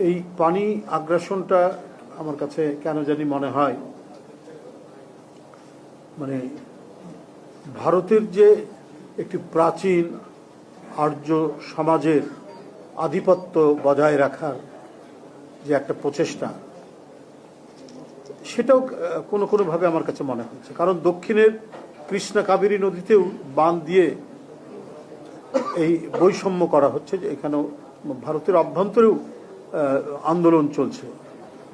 এই পানি আগ্রাসনটা আমার কাছে কেন জানি মনে হয় মানে ভারতের যে একটি প্রাচীন আর্য সমাজের আধিপত্য বজায় রাখার যে একটা প্রচেষ্টা, সেটাও কোনোভাবে আমার কাছে মনে হচ্ছে। কারণ দক্ষিণের কৃষ্ণা কাবেরী নদীতেও বাঁধ দিয়ে এই বৈষম্য করা হচ্ছে, যে এখানেও ভারতের অভ্যন্তরেও আন্দোলন চলছে।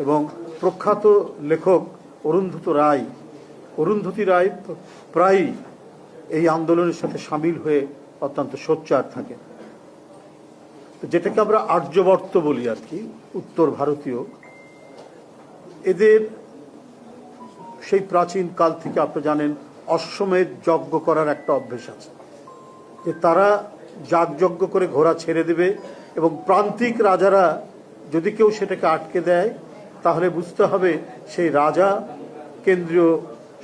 এবং প্রখ্যাত লেখক অরুন্ধতী রায় প্রায়ই এই আন্দোলনের সাথে সামিল হয়ে অত্যন্ত সোচ্চার থাকে, যেটাকে আমরা আর্যবর্ত বলি আর কি, উত্তর ভারতীয়। এদের সেই প্রাচীন কাল থেকে আপনি জানেন অশ্বমেধ যজ্ঞ করার একটা অভ্যেস আছে, যে তারা যাগযজ্ঞ করে ঘোড়া ছেড়ে দেবে এবং প্রান্তিক রাজারা যদি কেউ সেটাকে আটকে দেয় তাহলে বুঝতে হবে সেই রাজা কেন্দ্রীয়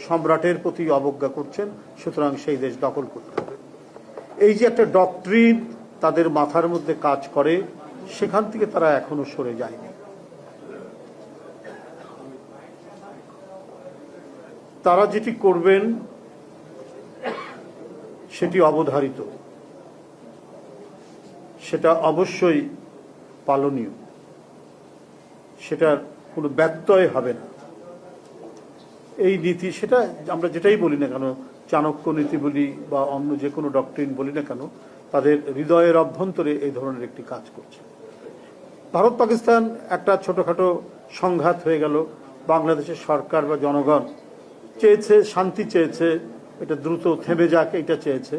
সম্রাটের প্রতি অবজ্ঞা করছেন, সুতরাং সেই দেশ দখল করতে হবে। এই যে একটা ডক্ট্রিন তাদের মাথার মধ্যে কাজ করে, সেখান থেকে তারা এখনো সরে যায়নি। তারা যেটি করবেন সেটি অবধারিত, সেটা অবশ্যই পালনীয়, সেটার কোনো ব্যত্যয় হবে না। এই নীতি, সেটা আমরা যেটাই বলি না কেন, চাণক্য নীতি বলি বা অন্য যে কোনো ডক্ট্রিন বলি না কেন, তাদের হৃদয়ের অভ্যন্তরে এই ধরনের একটি কাজ করছে। ভারত পাকিস্তান একটা ছোটখাটো সংঘাত হয়ে গেল, বাংলাদেশের সরকার বা জনগণ চেয়েছে, শান্তি চেয়েছে, এটা দ্রুত থেমে যাক এটা চেয়েছে,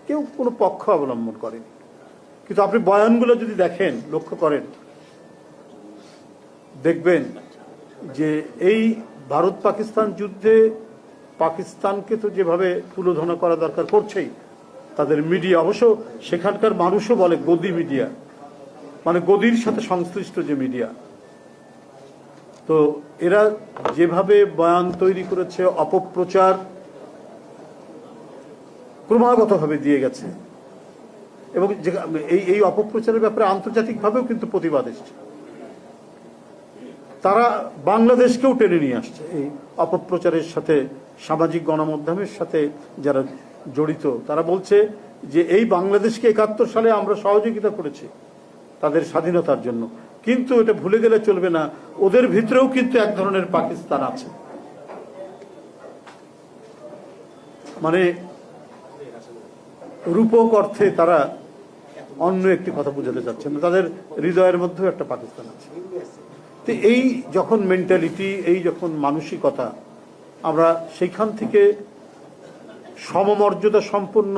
কেউ কোনো পক্ষ অবলম্বন করেনি। কিন্তু আপনি বয়ানগুলো যদি দেখেন, লক্ষ্য করেন, দেখবেন যে এই ভারত পাকিস্তান যুদ্ধে পাকিস্তানকে তো যেভাবে তুলোধনা করা দরকার করছেই, তাদের মিডিয়া, অবশ্য সেখানকার মানুষও বলে গদি মিডিয়া, মানে গদির সাথে সংশ্লিষ্ট যে মিডিয়া, তো এরা যেভাবে বয়ান তৈরি করেছে, অপপ্রচার ক্রমাগতভাবে দিয়ে গেছে, এবং এই অপপ্রচারের ব্যাপারে আন্তর্জাতিকভাবেও কিন্তু প্রতিবাদ এসছে। তারা বাংলাদেশকেও টেনে নিয়ে আসছে এই অপপ্রচারের সাথে। সামাজিক গণমাধ্যমের সাথে যারা জড়িত তারা বলছে যে এই বাংলাদেশকে ৭১ সালে আমরা সহযোগিতা করেছি তাদের স্বাধীনতার জন্য, কিন্তু এটা ভুলে গেলে চলবে না, ওদের ভিতরেও কিন্তু এক ধরনের পাকিস্তান আছে। মানে রূপক অর্থে তারা অন্য একটি কথা বুঝাতে চাচ্ছেন, তাদের হৃদয়ের মধ্যেও একটা পাকিস্তান আছে। তো এই যখন মেন্টালিটি, এই যখন মানসিকতা, আমরা সেইখান থেকে সমমর্যাদা সম্পন্ন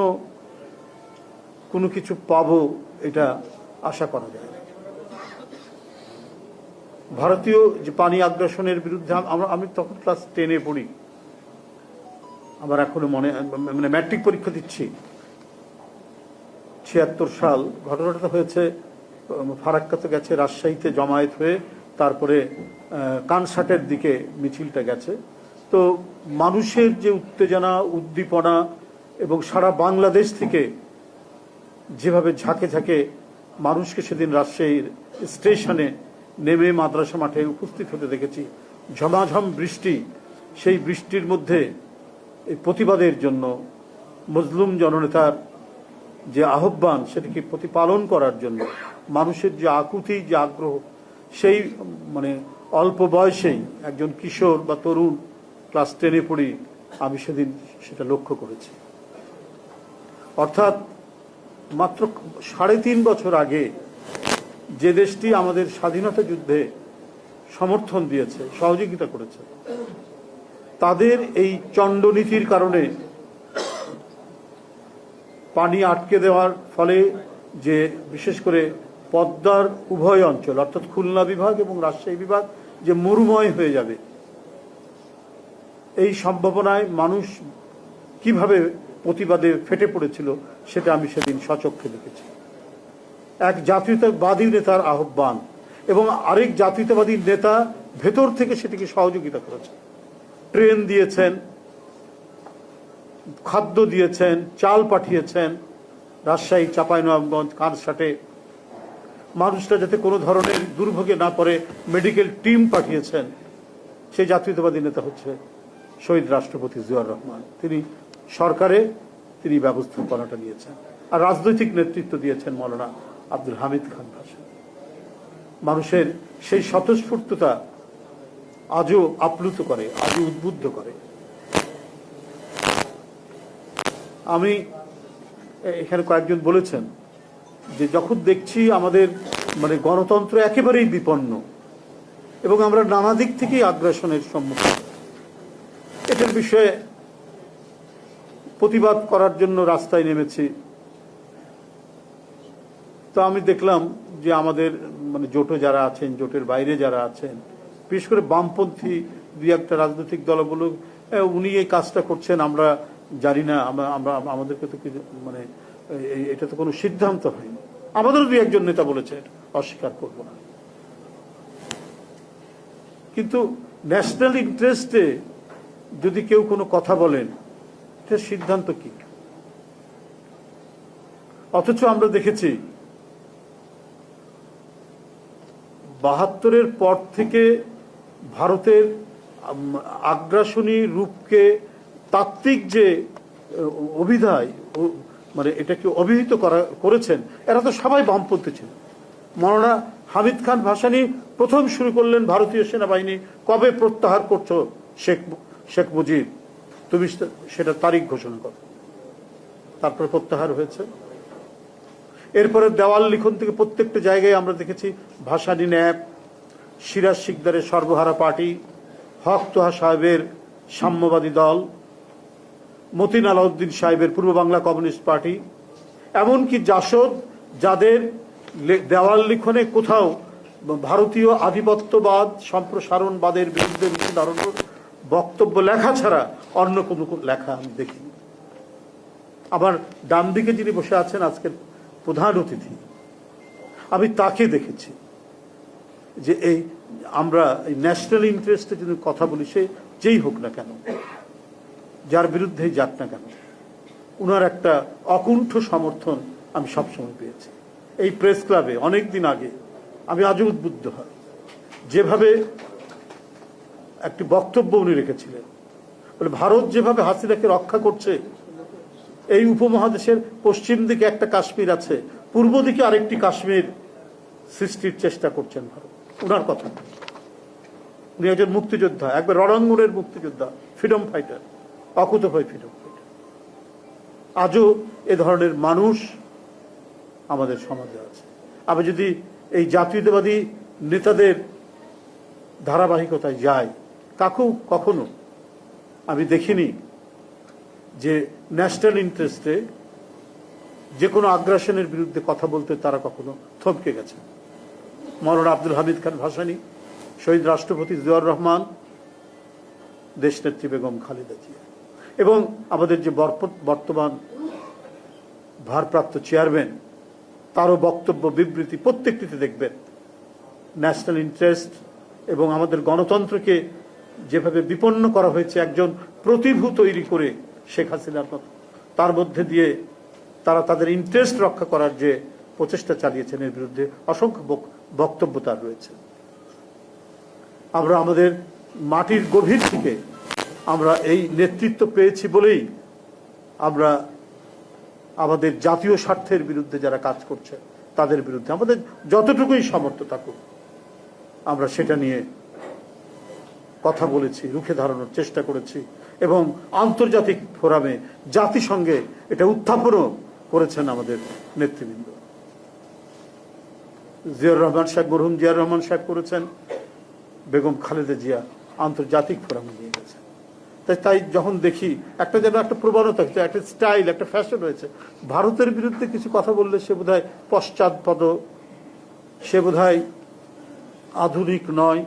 কোনো কিছু পাবো এটা আশা করা যায়। ভারতীয় যে পানি আগ্রাসনের বিরুদ্ধে আমি তখন ক্লাস 10-এ পড়ি, আমার এখনো মানে ম্যাট্রিক পরীক্ষা দিচ্ছি, ৭৬ সাল। ঘটনাটা হয়েছে ফারাক্কাতে গেছে, রাজশাহীতে জমায়েত হয়ে তারপরে কানসাটের দিকে মিছিলটা গেছে। তো মানুষের যে উত্তেজনা, উদ্দীপনা, এবং সারা বাংলাদেশ থেকে যেভাবে ঝাঁকে ঝাঁকে মানুষকে সেদিন রাজশাহীর স্টেশনে নেমে মাদ্রাসা মাঠে উপস্থিত হতে দেখেছি, ঝমাঝম বৃষ্টি, সেই বৃষ্টির মধ্যে এই প্রতিবাদের জন্য মজলুম জননেতার যে আহ্বান, সেটিকে প্রতিপালন করার জন্য মানুষের যে আকুতি, যে আগ্রহ, সেই মানে অল্প বয়সেই একজন কিশোর বা তরুণ, ক্লাস 10-এ পড়ি, আমি সেদিন সেটা লক্ষ্য করেছি। অর্থাৎ মাত্র ৩.৫ বছর আগে যে দেশটি আমাদের স্বাধীনতা যুদ্ধে সমর্থন দিয়েছে, সহযোগিতা করেছে, তাদের এই চণ্ডনীতির কারণে পানি আটকে দেওয়ার ফলে যে বিশেষ করে পদ্মার উভয় অঞ্চল, অর্থাৎ খুলনা বিভাগ এবং রাজশাহী বিভাগ যে মরুময় হয়ে যাবে, এই সম্ভাবনায় মানুষ কিভাবে প্রতিবাদে ফেটে পড়েছিল সেটা আমি সেদিন সচক্ষে দেখেছি। এক জাতীয়তাবাদী নেতার আহ্বান এবং আরেক জাতীয়তাবাদী নেতা ভেতর থেকে সেটিকে সহযোগিতা করেছে, ট্রেন দিয়েছেন, খাদ্য দিয়েছেন, চাল পাঠিয়েছেন রাজশাহী, চাঁপাইনবাবগঞ্জ, কানসাটে। মানুষরা যাতে কোনো ধরনের দুর্ভোগে না পড়ে মেডিকেল টিম পাঠিয়েছেন, সেই জাতীয়তাবাদী নেতা হচ্ছে শহীদ রাষ্ট্রপতি জিয়াউর রহমান। তিনি সরকারে তিনি ব্যবস্থাপনাটা নিয়েছেন, আর রাজনৈতিক নেতৃত্ব দিয়েছেন মৌলানা আব্দুল হামিদ খান ভাসানী। মানুষের সেই স্বতঃস্ফূর্ততা আজও আপ্লুত করে, আজও উদ্বুদ্ধ করে। আমি এখানে কয়েকজন বলেছেন যে যখন দেখছি আমাদের গণতন্ত্র একেবারেই বিপন্ন এবং আমরা নানা দিক থেকেই আগ্রাসনের সম্মুখীন, এটার বিষয়ে প্রতিবাদ করার জন্য রাস্তায় নেমেছি। তো আমি দেখলাম যে আমাদের জোটে যারা আছেন, জোটের বাইরে যারা আছেন, বিশেষ করে বামপন্থী দুই একটা রাজনৈতিক দলগুলো, উনি এই কাজটা করছেন আমরা জানি না, আমরা আমাদেরকে তো এটা তো কোনো সিদ্ধান্ত হয়নি। আমাদেরও দুই একজন নেতা বলেছে, অস্বীকার করব না। কিন্তু ন্যাশনাল ইন্টারেস্টে যদি কেউ কোনো কথা বলেন, এটা সিদ্ধান্ত কি? অথচ আমরা দেখেছি ৭২-এর পর থেকে ভারতের আগ্রাসনী রূপকে তাত্ত্বিক যে অভিধায় এটাকে অভিহিত করেছেন, এরা তো সবাই বামপন্থী ছিল। মৌলানা হামিদ খান ভাসানী প্রথম শুরু করলেন ভারতীয় সেনাবাহিনী কবে প্রত্যাহার করছো শেখ মুজিব, তুমি সেটা তারিখ ঘোষণা করো। তারপরে প্রত্যাহার হয়েছে। এরপরে দেওয়াল লিখন থেকে প্রত্যেকটা জায়গায় আমরা দেখেছি ভাসানী ন্যাপ, সিরাজ শিকদারের সর্বহারা পার্টি, হক তোহা সাহেবের সাম্যবাদী দল, মতিন আলাউদ্দিন সাহেবের পূর্ব বাংলা কমিউনিস্ট পার্টি, এমনকি জাসদ, যাদের দেওয়াল লিখনে কোথাও ভারতীয় আধিপত্যবাদ সম্প্রসারণবাদের বিরুদ্ধে ধরনের বক্তব্য লেখা ছাড়া অন্য কোনো লেখা আমি দেখিনি। আবার ডান দিকে যিনি বসে আছেন আজকের প্রধান অতিথি, আমি তাকে দেখেছি যে আমরা ন্যাশনাল ইন্টারেস্টে যদি কথা বলি, সে যেই হোক না কেন, যার বিরুদ্ধেই যাক না কেন, উনার একটা অকুণ্ঠ সমর্থন আমি সবসময় পেয়েছি। এই প্রেস ক্লাবে অনেক দিন আগে আমি আজও উদ্বুদ্ধ হয়, যেভাবে একটি বক্তব্য উনি রেখেছিলেন, বলে ভারত যেভাবে হাসিনাকে রক্ষা করছে, এই উপমহাদেশের পশ্চিম দিকে একটা কাশ্মীর আছে, পূর্ব দিকে আরেকটি কাশ্মীর সৃষ্টির চেষ্টা করছেন ভারত। উনার কথা, উনি একজন মুক্তিযোদ্ধা, একবার রণাঙ্গনের মুক্তিযোদ্ধা, ফ্রিডম ফাইটার, অকুতোভয় ফ্রিডম ফাইটার। আজও এ ধরনের মানুষ আমাদের সমাজে আছে। আমি যদি এই জাতীয়তাবাদী নেতাদের ধারাবাহিকতায় যাই, কখনো আমি দেখিনি যে ন্যাশনাল ইন্টারেস্টে যে কোনো আগ্রাসনের বিরুদ্ধে কথা বলতে তারা কখনো থমকে গেছে। মৌলানা আব্দুল হামিদ খান ভাসানী, শহীদ রাষ্ট্রপতি জিয়াউর রহমান, দেশনেত্রী বেগম খালেদা জিয়া এবং আমাদের যে বর্তমান ভারপ্রাপ্ত চেয়ারম্যান, তারও বক্তব্য, বিবৃতি প্রত্যেকটিতে দেখবেন ন্যাশনাল ইন্টারেস্ট এবং আমাদের গণতন্ত্রকে যেভাবে বিপন্ন করা হয়েছে একজন প্রতিভূ তৈরি করে শেখ হাসিনার মতো, তার মধ্যে দিয়ে তারা তাদের ইন্টারেস্ট রক্ষা করার যে প্রচেষ্টা চালিয়েছেন, এর বিরুদ্ধে অসংখ্য বক্তব্য তার রয়েছে। আমরা আমাদের মাটির গভীর থেকে আমরা এই নেতৃত্ব পেয়েছি বলেই আমরা আমাদের জাতীয় স্বার্থের বিরুদ্ধে যারা কাজ করছে তাদের বিরুদ্ধে আমাদের যতটুকুই সামর্থ্য থাকুক, আমরা সেটা নিয়ে কথা বলেছি, রুখে দাঁড়ানোর চেষ্টা করেছি এবং আন্তর্জাতিক ফোরামে, জাতিসংঘে এটা উত্থাপনও করেছেন আমাদের নেতৃবৃন্দ। জিয়াউর রহমান সাহেব, মরহুম জিয়াউর রহমান সাহেব করেছেন, বেগম খালেদা জিয়া আন্তর্জাতিক ফোরামে নিয়ে গেছেন। তাই যখন দেখি একটা যেন একটা প্রবণতা, একটা স্টাইল, একটা ফ্যাশন হয়েছে, ভারতের বিরুদ্ধে কিছু কথা বললে সে বোধহয় পশ্চাৎপদ, সে বোধহয় আধুনিক নয়,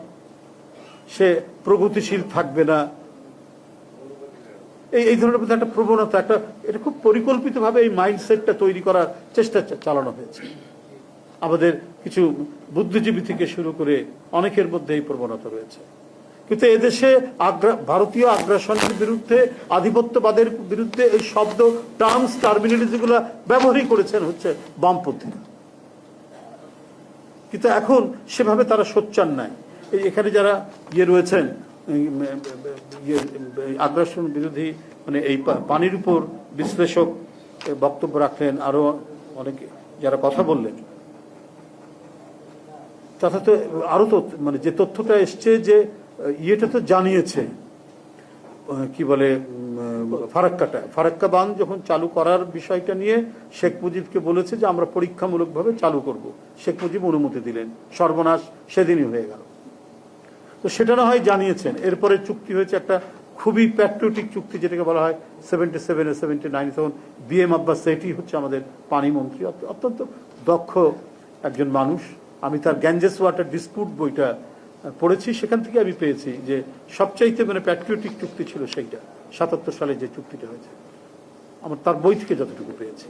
সে প্রগতিশীল থাকবে না, এই ধরনের একটা প্রবণতা, এটা খুব পরিকল্পিতভাবে এই মাইন্ডসেটটা তৈরি করার চেষ্টা চালানো হয়েছে। আমাদের কিছু বুদ্ধিজীবী থেকে শুরু করে অনেকের মধ্যে এই প্রবণতা রয়েছে। কিন্তু এদেশে ভারতীয় আগ্রাসনের বিরুদ্ধে, আধিপত্যবাদের বিরুদ্ধে এই শব্দ, টার্মস, টার্মিনোলজিগুলো ব্যবহারই করেছেন হচ্ছে বামপন্থীরা। কিন্তু এখন সেভাবে তারা সোচ্চার নাই। এখানে যারা রয়েছেন আগ্রাসন বিরোধী মানে এই পানির উপর বিশ্লেষক বক্তব্য রাখলেন, আরো অনেকে যারা কথা বললেন, তথা তো আরো তো মানে যে তথ্যটা এসছে যে ইয়েটা তো জানিয়েছে কি বলে ফারাক্কা বাঁধ যখন চালু করার বিষয়টা নিয়ে শেখ মুজিবকে বলেছে যে আমরা পরীক্ষামূলকভাবে চালু করব, শেখ মুজিব অনুমতি দিলেন, সর্বনাশ সেদিনই হয়ে গেল। তো সেটা না হয় জানিয়েছেন। এরপরে চুক্তি হয়েছে একটা খুবই প্যাট্রিয়টিক চুক্তি, যেটাকে বলা হয় 77 79, তখন BM আব্বাস সেটি হচ্ছে আমাদের পানি মন্ত্রী, অত্যন্ত দক্ষ একজন মানুষ। আমি তার গ্যাঞ্জেস ওয়াটার ডিসপিউট বইটা পড়েছি, সেখান থেকে আমি পেয়েছি যে সবচাইতে মানে প্যাট্রিয়টিক চুক্তি ছিল সেইটা 77 সালে যে চুক্তিটা হয়েছে, আমার তার বই থেকে যতটুকু পেয়েছি।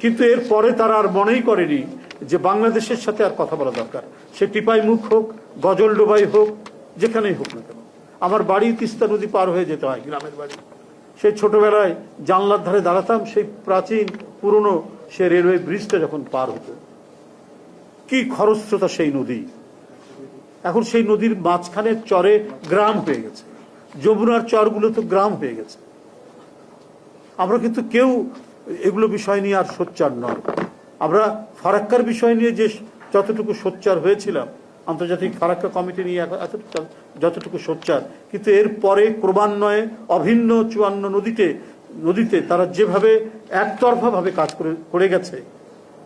কিন্তু এর পরে তারা আর মনেই করেনি যে বাংলাদেশের সাথে আর কথা বলা দরকার, সে টিপাই মুখ হোক, গজলডোবাই হোক, যেখানেই হোক না কেন। আমার বাড়ি তিস্তা নদী পার হয়ে যেতে হয়, গ্রামের বাড়ি। সেই ছোটবেলায় জানলার ধারে দাঁড়াতাম, সেই প্রাচীন পুরনো সে রেলওয়ে ব্রিজটা যখন পার হতো, কি খরস্রোতা সেই নদী। এখন সেই নদীর মাঝখানে চরে গ্রাম হয়ে গেছে, যমুনার চরগুলো তো গ্রাম হয়ে গেছে। আমরা কিন্তু কেউ এগুলো বিষয় নিয়ে আর সোচ্চার নয়। আমরা ফারাক্কার বিষয় নিয়ে যে যতটুকু সোচ্চার হয়েছিলাম, আন্তর্জাতিক ফারাক্কা কমিটি নিয়ে যতটুকু সোচ্চার, কিন্তু এর পরে ক্রমান্বয়ে অভিন্ন 54 নদীতে তারা যেভাবে একতরফা ভাবে কাজ করে গেছে,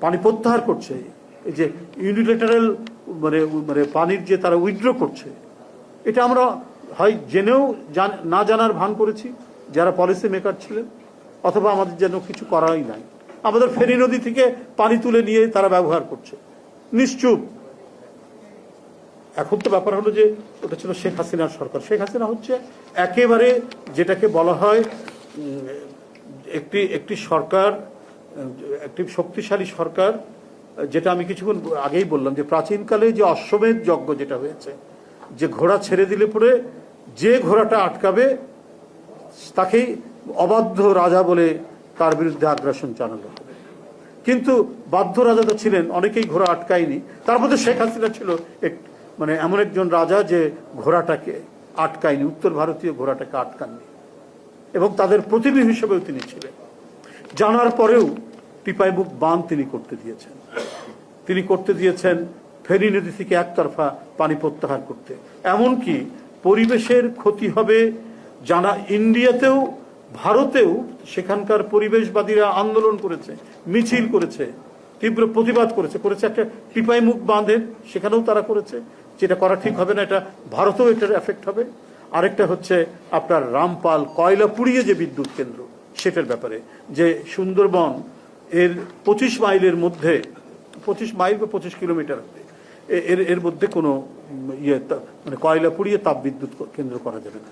পানি প্রত্যাহার করছে, এই যে ইউনিলেটারাল মানে পানির যে তারা উইথড্র করছে, এটা আমরা হয় জেনেও না জানার ভান করেছি যারা পলিসি মেকার ছিলেন, অথবা আমাদের যেন কিছু করাই নাই। আমাদের ফেনী নদী থেকে পানি তুলে নিয়ে তারা ব্যবহার করছে নিশ্চুপ। এখন তো ব্যাপার হলো যে ওটা ছিল শেখ হাসিনার সরকার। শেখ হাসিনা হচ্ছে একেবারে যেটাকে বলা হয় একটি সরকার, একটি শক্তিশালী সরকার, যেটা আমি কিছুক্ষণ আগেই বললাম যে প্রাচীনকালে যে অশ্বমেধ যজ্ঞ যেটা হয়েছে, যে ঘোড়া ছেড়ে দিলে পরে যে ঘোড়াটা আটকাবে তাকেই অবাধ্য রাজা বলে তার বিরুদ্ধে আগ্রাসন চালানো হবে। কিন্তু বাধ্য রাজা তো ছিলেন, অনেকেই ঘোড়া আটকায়নি। তার মধ্যে শেখ হাসিনা ছিল মানে এমন একজন রাজা যে ঘোড়াটাকে আটকায়নি, উত্তর ভারতীয় ঘোড়াটাকে আটকাননি, এবং তাদের প্রতিনিধি হিসেবেও তিনি ছিলেন। জানার পরেও টিপাইমুখ বাঁধ তিনি করতে দিয়েছেন ফেনী নদী থেকে একতরফা পানি প্রত্যাহার করতে। এমনকি পরিবেশের ক্ষতি হবে জানা, ইন্ডিয়াতেও ভারতেও সেখানকার পরিবেশবাদীরা আন্দোলন করেছে, মিছিল করেছে, তীব্র প্রতিবাদ করেছে একটা টিপাইমুখ বাঁধের, সেখানেও তারা করেছে, যেটা করা ঠিক হবে না, এটা ভারতেও এটার এফেক্ট হবে। আরেকটা হচ্ছে আপনার রামপাল কয়লা পুড়িয়ে যে বিদ্যুৎ কেন্দ্র, সেটার ব্যাপারে যে সুন্দরবন এর 25 মাইলের মধ্যে, 25 মাইল বা 25 কিলোমিটার এর মধ্যে কোনো মানে কয়লা পুড়িয়ে তাপ বিদ্যুৎ কেন্দ্র করা যাবে না।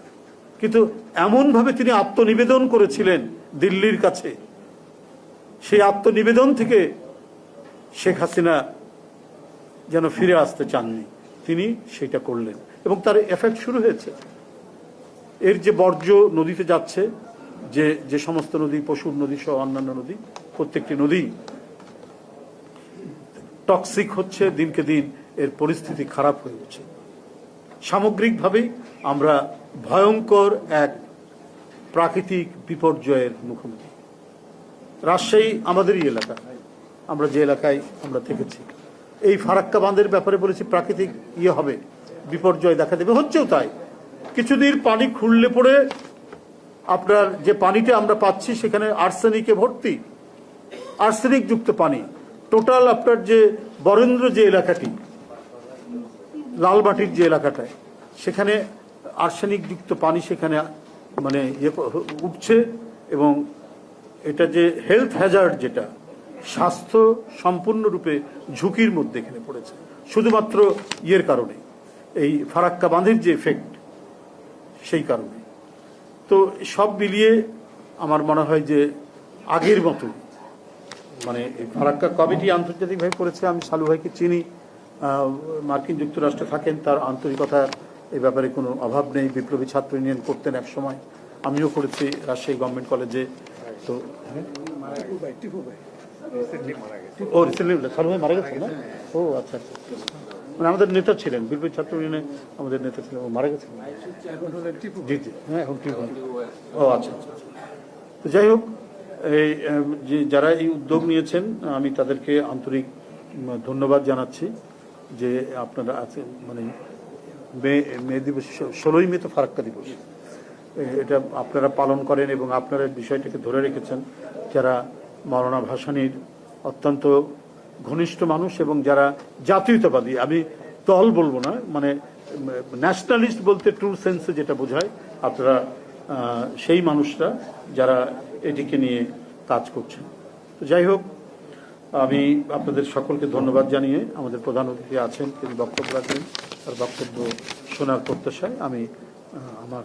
কিন্তু এমনভাবে তিনি আত্মনিবেদন করেছিলেন দিল্লির কাছে, সেই আত্মনিবেদন থেকে শেখ হাসিনা যেন ফিরে আসতে চাননি, তিনি সেটা করলেন এবং তার এফেক্ট শুরু হয়েছে। এর যে বর্জ্য নদীতে যাচ্ছে, যে সমস্ত নদী, পশুর নদী সহ অন্যান্য নদী, প্রত্যেকটি নদী টক্সিক হচ্ছে, দিনকে দিন এর পরিস্থিতি খারাপ হয়ে উঠছে। সামগ্রিকভাবেই আমরা ভয়ঙ্কর এক প্রাকৃতিক বিপর্যয়ের মুখোমুখি। রাজশাহী আমাদেরই এলাকা, আমরা যে এলাকায় আমরা থেকেছি, এই ফারাক্কা বাঁধের ব্যাপারে বলেছি প্রাকৃতিক হবে, বিপর্যয় দেখা দেবে, হচ্ছেও তাই। কিছুদিন পানি খুললে পড়ে আপনার যে পানিটা আমরা পাচ্ছি সেখানে আর্সেনিকে ভর্তি, আর্সেনিক যুক্ত পানি। টোটাল আপনার যে বরেন্দ্র যে এলাকাটি, লালমাটির যে এলাকাটায়, সেখানে আর্সেনিক যুক্ত পানি সেখানে মানে উঠছে, এবং এটা যে হেলথ হ্যাজার্ড, যেটা স্বাস্থ্য সম্পূর্ণরূপে ঝুঁকির মধ্যে এখানে পড়েছে, শুধুমাত্র কারণে, এই ফারাক্কা বাঁধের যে এফেক্ট, সেই কারণে। তো সব মিলিয়ে আমার মনে হয় যে আগের মতো মানে ফারাক্কা কমিটি আন্তর্জাতিকভাবে করেছে। আমি সালু ভাইকে চিনি, মার্কিন যুক্তরাষ্ট্রে থাকেন, তার আন্তরিকতার এই ব্যাপারে কোনো অভাব নেই। বিপ্লবী ছাত্র ইউনিয়ন করতেন এক সময়, আমিও করেছি রাজশাহী গভর্নমেন্ট কলেজে। তো ও রিসেন্টলি সালমা মারা গেছে না? ও আচ্ছা আচ্ছা। মানে আমাদের নেতা ছিলেন, বিলপির ছাত্র ইউনিয়নে আমাদের নেতা ছিলেন, ও মারা গেছেন। জি জি, হ্যাঁ এখন ঠিক হয়। ও আচ্ছা আচ্ছা। তো যাই হোক, এই যে যারা এই উদ্যোগ নিয়েছেন আমি তাদেরকে আন্তরিক ধন্যবাদ জানাচ্ছি যে আপনারা আছেন। মানে মে দিবস 16ই মে তো ফারাক্কা দিবস, এটা আপনারা পালন করেন এবং আপনারা বিষয়টাকে ধরে রেখেছেন। যারা মাওলানা ভাসানীর অত্যন্ত ঘনিষ্ঠ মানুষ এবং যারা জাতীয়তাবাদী, আমি দল বলবো না, মানে ন্যাশনালিস্ট বলতে ট্রু সেন্সে যেটা বোঝায়, আপনারা সেই মানুষরা যারা এটিকে নিয়ে কাজ করছেন। তো যাই হোক, আমি আপনাদের সকলকে ধন্যবাদ জানিয়ে আমাদের প্রধান অতিথি আছেন, তিনি বক্তব্য রাখবেন, তার বক্তব্য শোনার প্রত্যাশায় আমি আমার